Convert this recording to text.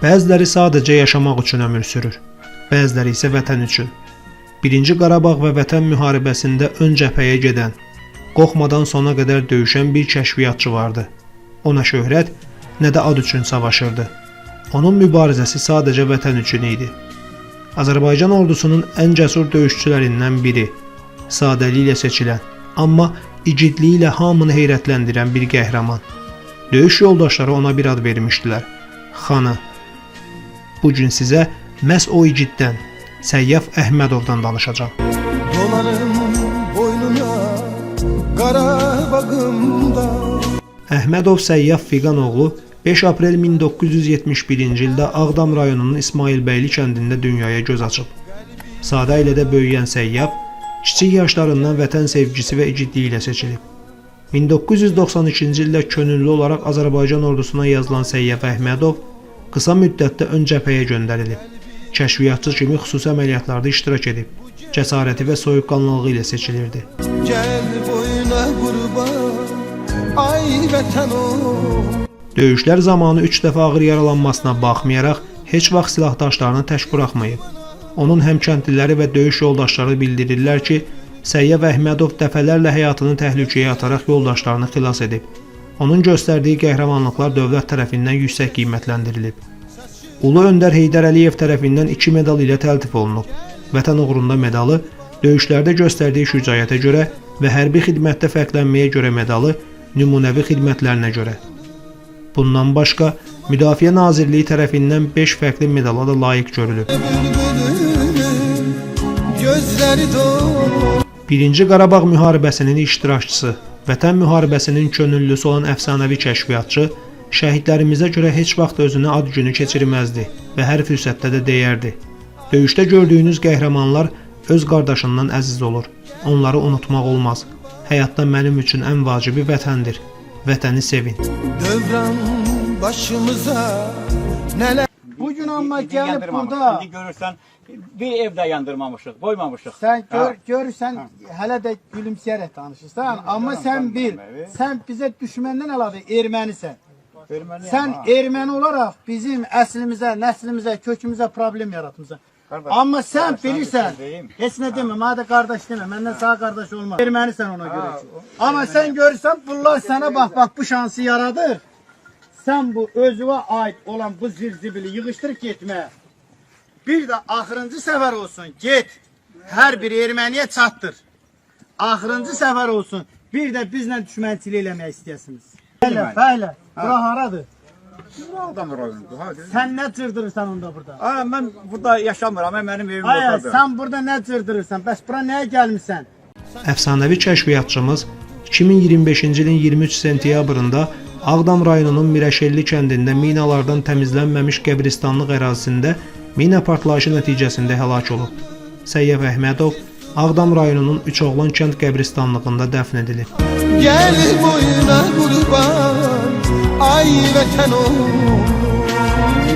Bəziləri sadəcə yaşamaq üçün ömür sürür, bəziləri isə vətən üçün. 1-ci Qarabağ və Vətən müharibəsində ön cəbhəyə gedən, qorxmadan sona qədər döyüşən bir kəşfiyyatçı vardı. O nə şöhrət, nə də ad üçün savaşırdı. Onun mübarizəsi sadəcə vətən üçün idi. Azərbaycan ordusunun ən cəsur döyüşçülərindən biri, sadəliklə seçilən, amma igidliyi ilə hamını heyrətləndirən bir qəhrəman. Döyüş yoldaşları ona bir ad vermişdilər, Xanı. Bugün sizə məhz o igiddən, Səyyaf Əhmədovdan danışacağam. Dolanım boynuna, Qarabağımda. Əhmədov Səyyaf Fiqanoğlu 5 aprel 1971-ci ildə Ağdam rayonunun İsmailbəyli kəndində dünyaya göz açıb. Sadə ailədə böyüyən Səyyaf, kiçik yaşlarından vətən sevgisi və igidliyi ilə seçilib. 1992-ci ildə könüllü olaraq Azərbaycan ordusuna yazılan Səyyaf Əhmədov qısa müddətdə ön cəbhəyə göndərilib. Kəşfiyyatçı kimi xüsusi əməliyyatlarda iştirak edib. Cəsarəti və soyuqqanlılığı ilə seçilirdi. Gəl boyuna qurban, ay vətən o. Döyüşlər zamanı 3 dəfə ağır yaralanmasına baxmayaraq heç vaxt silahdaşlarını tək buraxmayıb. Onun həmkəndliləri və döyüş yoldaşları bildirirlər ki, Səyyaf Əhmədov dəfələrlə həyatını təhlükəyə ataraq yoldaşlarını xilas edib. Onun göstərdiyi qəhrəmanlıqlar dövlət tərəfindən yüksək qiymətləndirilib. Ulu Öndər Heydər Əliyev tərəfindən 2 medal ilə təltif olunub. Vətən uğrunda medalı, döyüşlərdə göstərdiyi şücaətə görə və hərbi xidmətdə fərqlənməyə görə medalı nümunəvi xidmətlərinə görə. Bundan başqa, Müdafiə Nazirliyi tərəfindən 5 fərqli medala da layiq görülüb. 1-ci Qarabağ müharibəsinin iştirakçısı, Vətən müharibəsinin könüllüsü olan əfsanəvi kəşfiyyatçı, şəhidlərimizə görə heç vaxt özünə ad günü keçirməzdi və hər fürsətdə də deyərdi. Döyüşdə gördüyünüz qəhrəmanlar öz qardaşından əziz olur. Onları unutmaq olmaz. Həyatda mənim üçün ən vacibi vətəndir. Vətəni sevin. Dövran başımıza nələr. Bugün amma gəlib burada. İndi görürsən bir evdə yandırmamışıq, qoymamışıq. Sən görürsən hələ də gülümsəyərək danışırsan, amma sən bil, sən bizə düşməndən əlavə ermənisən. Sən erməni olaraq bizim əslimizə, nəslimizə, kökümüzə problem yaratmısan. Amma sən bilirsən, heç nə demə, mənə də qardaş demə, məndən sağ qardaş olmaz. Ermənisən ona görə ki. Amma sən görürsən, bunlar sənə bax bu şansı yaradır. Sən bu özünə aid olan bu zirzibili yığışdır getməyə. Bir də axırıncı səfər olsun, get, hər bir erməniyə çatdır. Axırıncı səfər olsun, bir də bizlə düşmənçilik eləmək istəyəsiniz. Fəhlə, bura haradır? Ağdam rayonundur. Sən nə cırdırırsan onda burada? Mən burada yaşamıram, mənim evim Ay, oradadır. sən burada nə cırdırırsan? Bəs bura nəyə gəlmişsən? Əfsanəvi kəşfiyyatçımız 2025-ci ilin 23 sentyabrında Ağdam rayonunun Mirəşelli kəndində minalardan təmizlənməmiş qəbristanlıq ərazisində mina partlayışı nəticəsində həlak olub. Səyyaf Əhmədov Ağdam rayonunun Üçoğlan kənd qəbristanlığında dəfn edilib. Gəl boyuna qurban, ay vətən o.